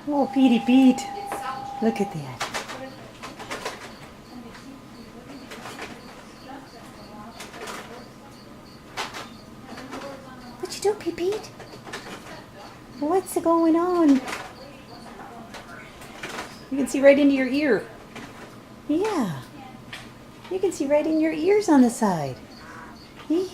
Oh, Petey Pete. Look at that. What you doing, Pete Pete? What's going on? You can see right into your ear. Yeah. You can see right in your ears on the side. Yeah.